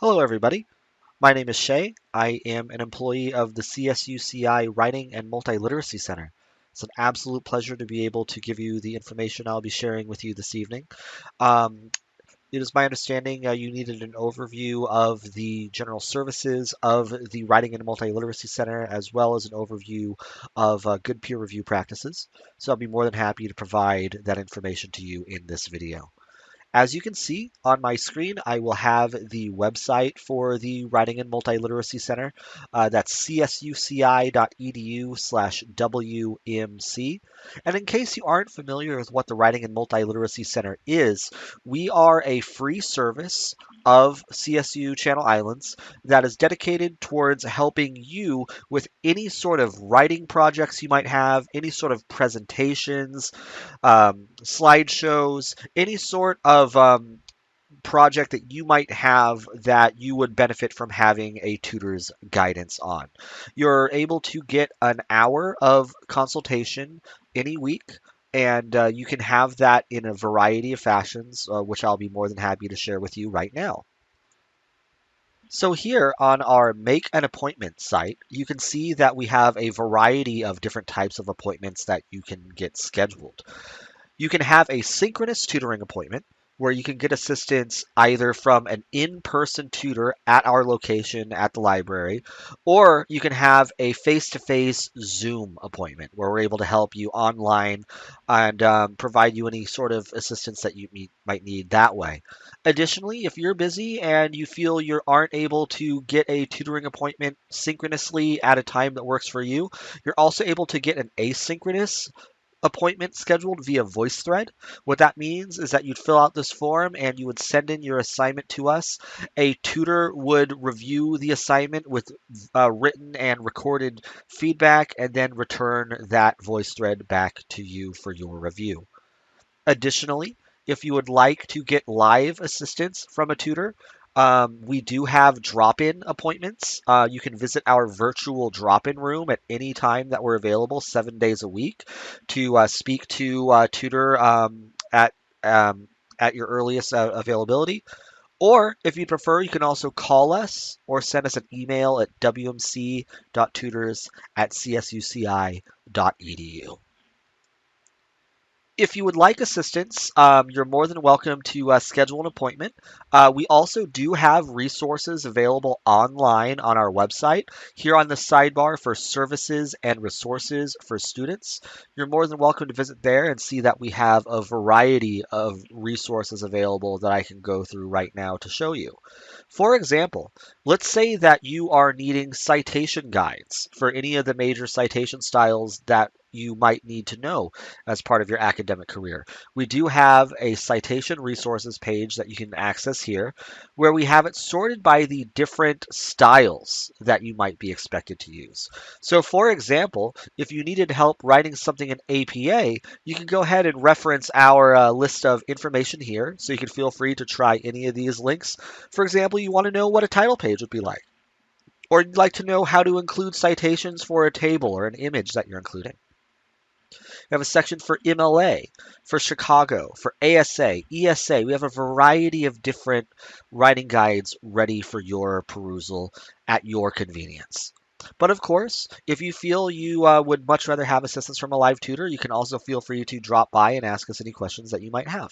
Hello, everybody. My name is Shay. I am an employee of the CSUCI Writing and Multiliteracy Center. It's an absolute pleasure to be able to give you the information I'll be sharing with you this evening. Um, it is my understanding you needed an overview of the general services of the Writing and Multiliteracy Center, as well as an overview of good peer review practices. So I'll be more than happy to provide that information to you in this video. As you can see on my screen, I will have the website for the Writing and Multiliteracy Center. That's csuci.edu/WMC. And in case you aren't familiar with what the Writing and Multiliteracy Center is, we are a free service of CSU Channel Islands that is dedicated towards helping you with any sort of writing projects you might have, any sort of presentations, slideshows, any sort of project that you might have that you would benefit from having a tutor's guidance on. You're able to get an hour of consultation any week. And you can have that in a variety of fashions, which I'll be more than happy to share with you right now. So here on our Make an Appointment site, you can see that we have a variety of different types of appointments that you can get scheduled. You can have a synchronous tutoring appointment where you can get assistance either from an in-person tutor at our location at the library, or you can have a face-to-face Zoom appointment where we're able to help you online and provide you any sort of assistance that you might need that way. Additionally, if you're busy and you feel you aren't able to get a tutoring appointment synchronously at a time that works for you, you're also able to get an asynchronous appointment scheduled via VoiceThread. What that means is that you'd fill out this form and you would send in your assignment to us. A tutor would review the assignment with written and recorded feedback and then return that VoiceThread back to you for your review. Additionally, if you would like to get live assistance from a tutor, we do have drop-in appointments. You can visit our virtual drop-in room at any time that we're available, 7 days a week, to speak to a tutor um, at your earliest availability. Or if you prefer, you can also call us or send us an email at wmc.tutors@csuci.edu. If you would like assistance, you're more than welcome to schedule an appointment. We also do have resources available online on our website. Here on the sidebar for services and resources for students, you're more than welcome to visit there and see that we have a variety of resources available that I can go through right now to show you. For example, let's say that you are needing citation guides for any of the major citation styles that you might need to know as part of your academic career. We do have a citation resources page that you can access here where we have it sorted by the different styles that you might be expected to use. So for example, if you needed help writing something in APA, you can go ahead and reference our list of information here. So you can feel free to try any of these links. For example, you want to know what a title page would be like, or you'd like to know how to include citations for a table or an image that you're including. We have a section for MLA, for Chicago, for ASA, ESA. We have a variety of different writing guides ready for your perusal at your convenience. But of course, if you feel you would much rather have assistance from a live tutor, you can also feel free to drop by and ask us any questions that you might have.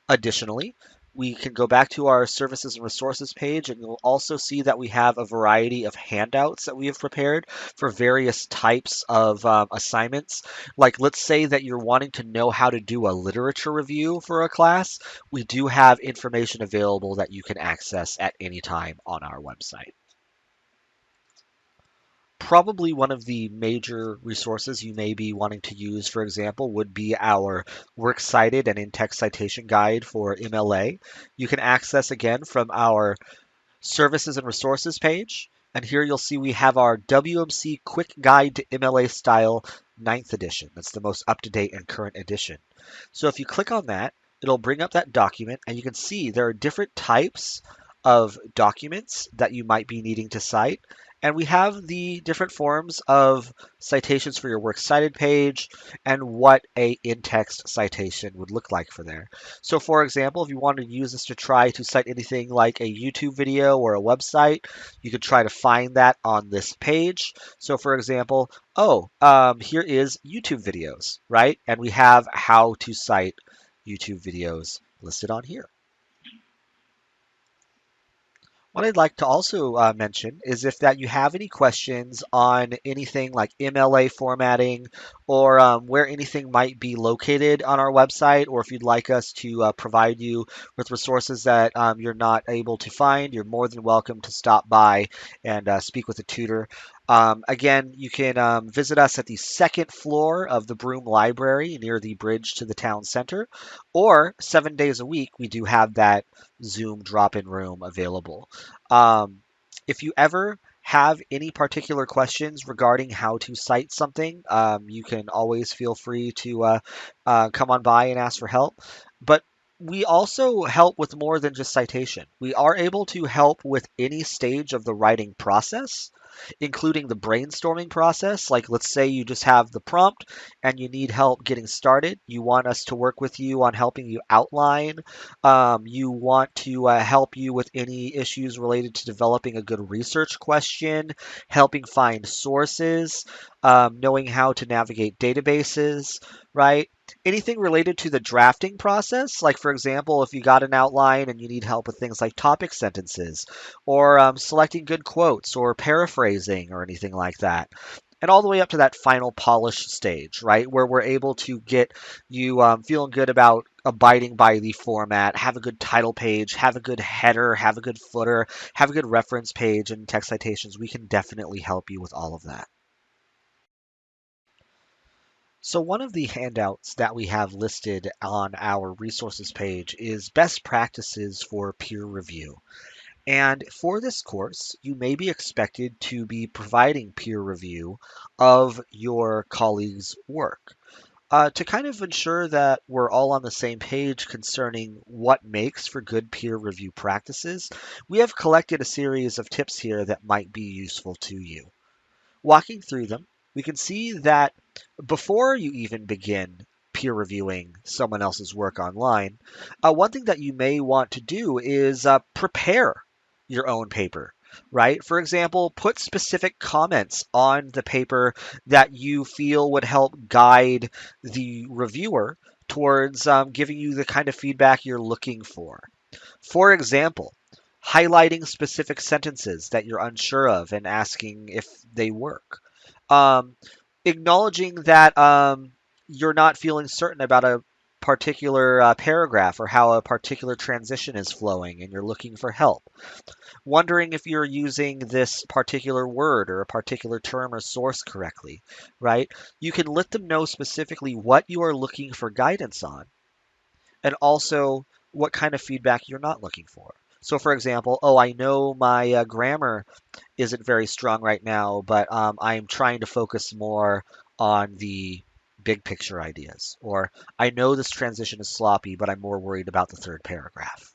Additionally, we can go back to our services and resources page, and you'll also see that we have a variety of handouts that we have prepared for various types of assignments. Like, let's say that you're wanting to know how to do a literature review for a class. We do have information available that you can access at any time on our website. Probably one of the major resources you may be wanting to use, for example, would be our Works Cited and in-text citation guide for MLA. You can access again from our services and resources page. And here you'll see we have our WMC Quick Guide to MLA Style 9th edition. That's the most up-to-date and current edition. So if you click on that, it'll bring up that document, and you can see there are different types of documents that you might be needing to cite. And we have the different forms of citations for your Works Cited page and what a in-text citation would look like for there. So for example, if you wanted to use this to try to cite anything like a YouTube video or a website, you could try to find that on this page. So for example, here is YouTube videos, right? And we have how to cite YouTube videos listed on here. What I'd like to also mention is if that you have any questions on anything like MLA formatting or where anything might be located on our website, or if you'd like us to provide you with resources that you're not able to find, you're more than welcome to stop by and speak with a tutor. Again, you can visit us at the second floor of the Broome Library near the bridge to the town center, or 7 days a week, we do have that Zoom drop-in room available. Um, if you ever have any particular questions regarding how to cite something, you can always feel free to come on by and ask for help. But we also help with more than just citation. We are able to help with any stage of the writing process, including the brainstorming process. Like, let's say you just have the prompt and you need help getting started. You want us to work with you on helping you outline. You want to help you with any issues related to developing a good research question, helping find sources, knowing how to navigate databases, right? Anything related to the drafting process, like for example, if you got an outline and you need help with things like topic sentences, or selecting good quotes, or paraphrasing, or anything like that. And all the way up to that final polish stage, right, where we're able to get you feeling good about abiding by the format, have a good title page, have a good header, have a good footer, have a good reference page and text citations. We can definitely help you with all of that. So one of the handouts that we have listed on our resources page is best practices for peer review. And for this course, you may be expected to be providing peer review of your colleagues' work. To kind of ensure that we're all on the same page concerning what makes for good peer review practices, we have collected a series of tips here that might be useful to you. Walking through them, we can see that before you even begin peer reviewing someone else's work online, one thing that you may want to do is prepare your own paper, right? For example, put specific comments on the paper that you feel would help guide the reviewer towards giving you the kind of feedback you're looking for. For example, highlighting specific sentences that you're unsure of and asking if they work. Um, Acknowledging that you're not feeling certain about a particular paragraph or how a particular transition is flowing and you're looking for help. Wondering if you're using this particular word or a particular term or source correctly, right? You can let them know specifically what you are looking for guidance on and also what kind of feedback you're not looking for. So, for example, I know my grammar isn't very strong right now, but I'm trying to focus more on the big picture ideas. Or I know this transition is sloppy, but I'm more worried about the third paragraph.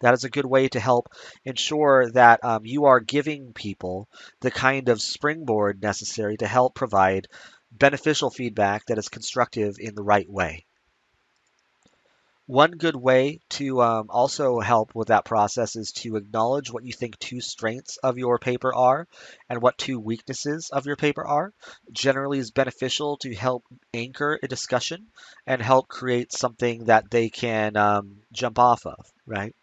That is a good way to help ensure that you are giving people the kind of springboard necessary to help provide beneficial feedback that is constructive in the right way. One good way to also help with that process is to acknowledge what you think two strengths of your paper are and what two weaknesses of your paper are. Generally is beneficial to help anchor a discussion and help create something that they can jump off of, right?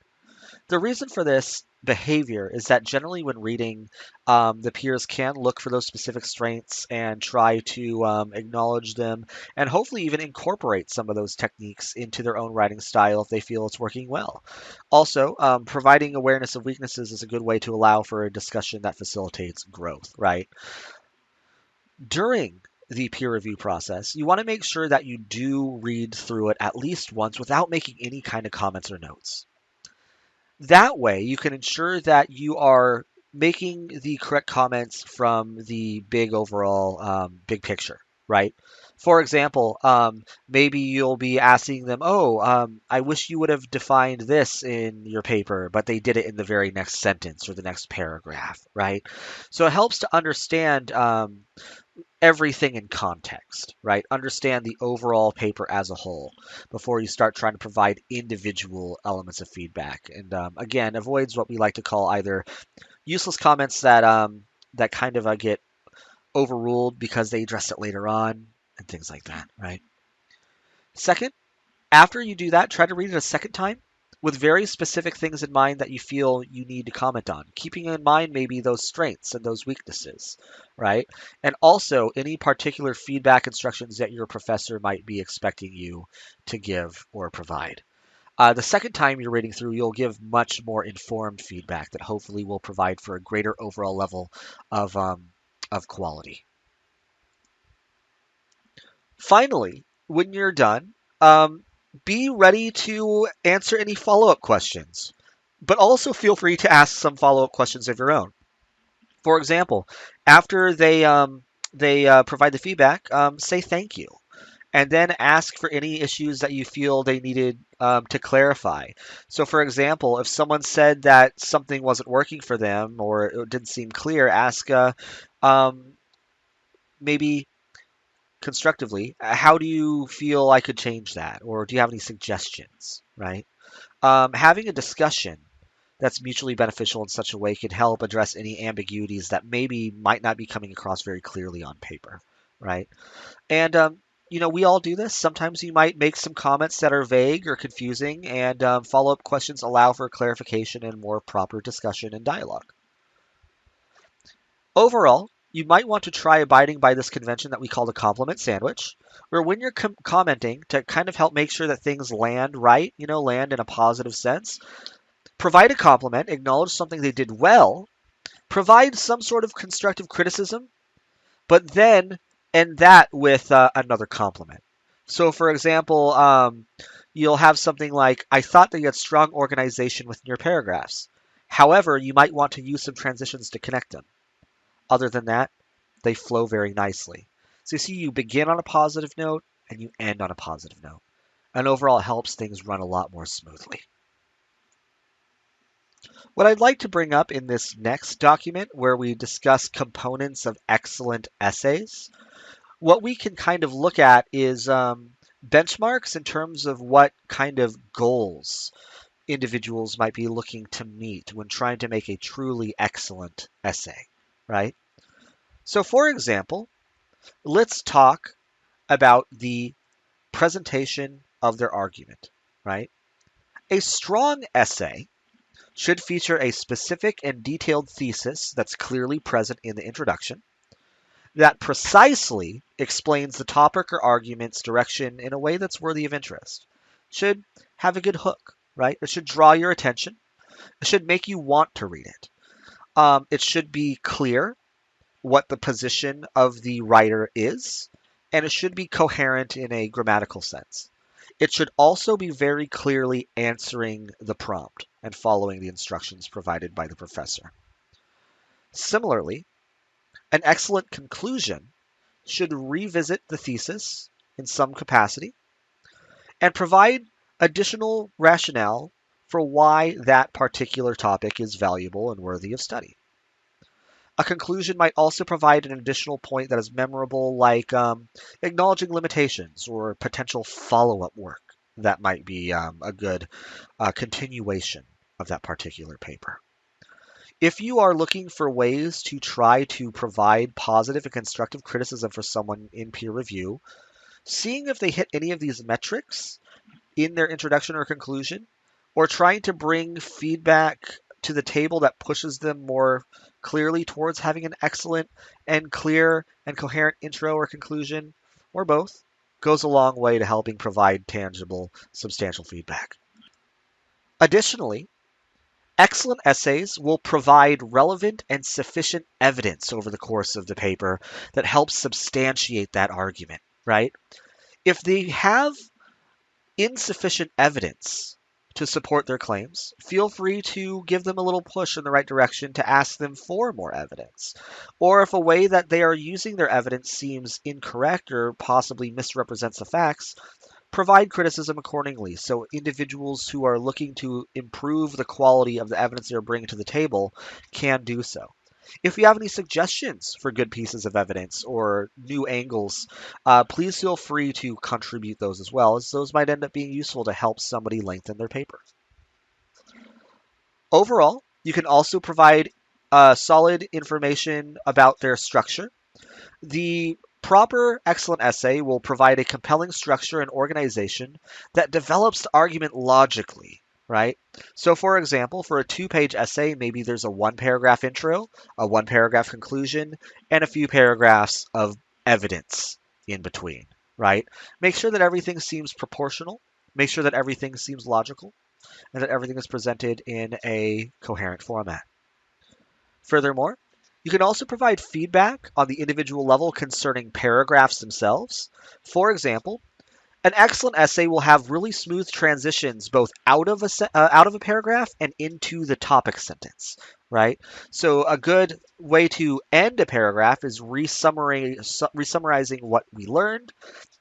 The reason for this behavior is that generally when reading, the peers can look for those specific strengths and try to acknowledge them and hopefully even incorporate some of those techniques into their own writing style if they feel it's working well. Also, providing awareness of weaknesses is a good way to allow for a discussion that facilitates growth, right? During the peer review process, you want to make sure that you do read through it at least once without making any kind of comments or notes. That way, you can ensure that you are making the correct comments from the big overall big picture, right? For example, maybe you'll be asking them, "Oh, I wish you would have defined this in your paper," but they did it in the very next sentence or the next paragraph, right? So it helps to understand everything in context, right? Understand the overall paper as a whole before you start trying to provide individual elements of feedback. And again, avoids what we like to call either useless comments that kind of get overruled because they address it later on and things like that, right? Second, after you do that, try to read it a second time with very specific things in mind that you feel you need to comment on, keeping in mind maybe those strengths and those weaknesses, right? And also any particular feedback instructions that your professor might be expecting you to give or provide. The second time you're reading through, you'll give much more informed feedback that hopefully will provide for a greater overall level of, um, of quality. Finally, when you're done, be ready to answer any follow-up questions, but also feel free to ask some follow-up questions of your own. For example, after they provide the feedback, say thank you, and then ask for any issues that you feel they needed to clarify. So, for example, if someone said that something wasn't working for them or it didn't seem clear, ask um, maybe constructively, how do you feel I could change that? Or do you have any suggestions, right? Having a discussion that's mutually beneficial in such a way could help address any ambiguities that maybe might not be coming across very clearly on paper, right? And, we all do this. Sometimes you might make some comments that are vague or confusing, and follow up questions allow for clarification and more proper discussion and dialogue. Overall, you might want to try abiding by this convention that we call the compliment sandwich, where when you're commenting to kind of help make sure that things land right, land in a positive sense, provide a compliment, acknowledge something they did well, provide some sort of constructive criticism, but then end that with another compliment. So, for example, you'll have something like, I thought that you had strong organization within your paragraphs. However, you might want to use some transitions to connect them. Other than that, they flow very nicely. So you see, you begin on a positive note and you end on a positive note. And overall, it helps things run a lot more smoothly. What I'd like to bring up in this next document, where we discuss components of excellent essays, what we can kind of look at is benchmarks in terms of what kind of goals individuals might be looking to meet when trying to make a truly excellent essay, right? So, for example, let's talk about the presentation of their argument, right? A strong essay should feature a specific and detailed thesis that's clearly present in the introduction, that precisely explains the topic or argument's direction in a way that's worthy of interest. It should have a good hook, right? It should draw your attention. It should make you want to read it. It should be clear what the position of the writer is, and it should be coherent in a grammatical sense. It should also be very clearly answering the prompt and following the instructions provided by the professor. Similarly, an excellent conclusion should revisit the thesis in some capacity and provide additional rationale for why that particular topic is valuable and worthy of study. A conclusion might also provide an additional point that is memorable, like acknowledging limitations or potential follow-up work that might be a good continuation of that particular paper. If you are looking for ways to try to provide positive and constructive criticism for someone in peer review, seeing if they hit any of these metrics in their introduction or conclusion, or trying to bring feedback to the table that pushes them more clearly towards having an excellent and clear and coherent intro or conclusion, or both, goes a long way to helping provide tangible, substantial feedback. Additionally, excellent essays will provide relevant and sufficient evidence over the course of the paper that helps substantiate that argument, right? If they have insufficient evidence to support their claims, feel free to give them a little push in the right direction to ask them for more evidence. Or if a way that they are using their evidence seems incorrect or possibly misrepresents the facts, provide criticism accordingly. So individuals who are looking to improve the quality of the evidence they're bringing to the table can do so. If you have any suggestions for good pieces of evidence or new angles, please feel free to contribute those as well, as those might end up being useful to help somebody lengthen their paper. Overall, you can also provide solid information about their structure. The proper excellent essay will provide a compelling structure and organization that develops the argument logically, right? So, for example, for a 2-page essay, maybe there's a 1-paragraph intro, a 1-paragraph conclusion, and a few paragraphs of evidence in between, right? Make sure that everything seems proportional, make sure that everything seems logical, and that everything is presented in a coherent format. Furthermore, you can also provide feedback on the individual level concerning paragraphs themselves. For example, an excellent essay will have really smooth transitions both out of a paragraph and into the topic sentence, right? So a good way to end a paragraph is resummarizing what we learned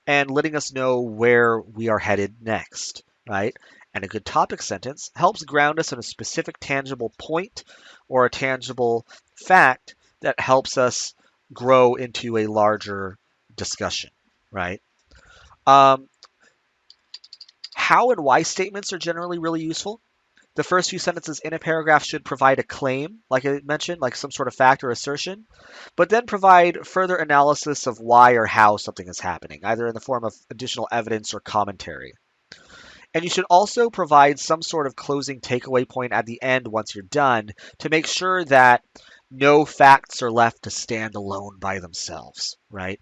and letting us know where we are headed next, right? And a good topic sentence helps ground us in a specific tangible point or a tangible fact that helps us grow into a larger discussion, right? Um, how and why statements are generally really useful. The first few sentences in a paragraph should provide a claim, like I mentioned, like some sort of fact or assertion, but then provide further analysis of why or how something is happening, either in the form of additional evidence or commentary. And you should also provide some sort of closing takeaway point at the end once you're done to make sure that no facts are left to stand alone by themselves, right?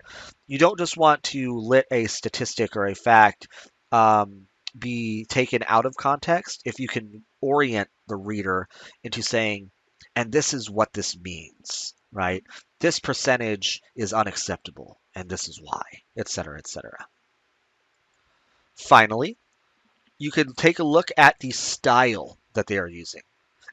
You don't just want to let a statistic or a fact um, be taken out of context if you can orient the reader into saying, and this is what this means, right? This percentage is unacceptable, and this is why, etc., etc. Finally, you can take a look at the style that they are using.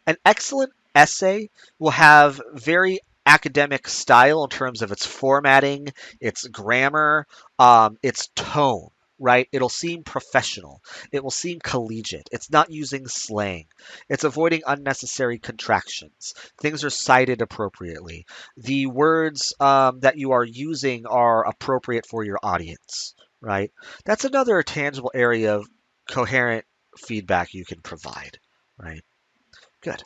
An excellent essay will have very academic style in terms of its formatting, its grammar, its tone, right? It'll seem professional. It will seem collegiate. It's not using slang. It's avoiding unnecessary contractions. Things are cited appropriately. The words that you are using are appropriate for your audience, right? That's another tangible area of coherent feedback you can provide, right? Good.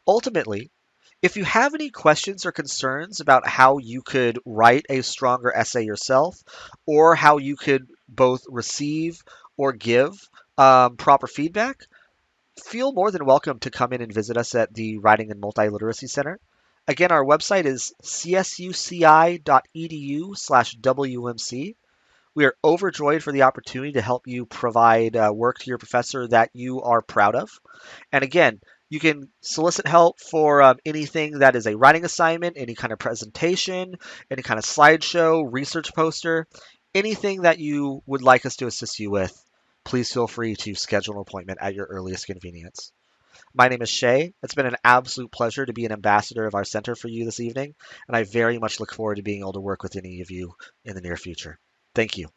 Ultimately, if you have any questions or concerns about how you could write a stronger essay yourself, or how you could both receive or give proper feedback, feel more than welcome to come in and visit us at the Writing and Multiliteracy Center. Again, our website is csuci.edu/WMC. We are overjoyed for the opportunity to help you provide work to your professor that you are proud of. And again, you can solicit help for anything that is a writing assignment, any kind of presentation, any kind of slideshow, research poster, anything that you would like us to assist you with. Please feel free to schedule an appointment at your earliest convenience. My name is Shay. It's been an absolute pleasure to be an ambassador of our center for you this evening, and I very much look forward to being able to work with any of you in the near future. Thank you.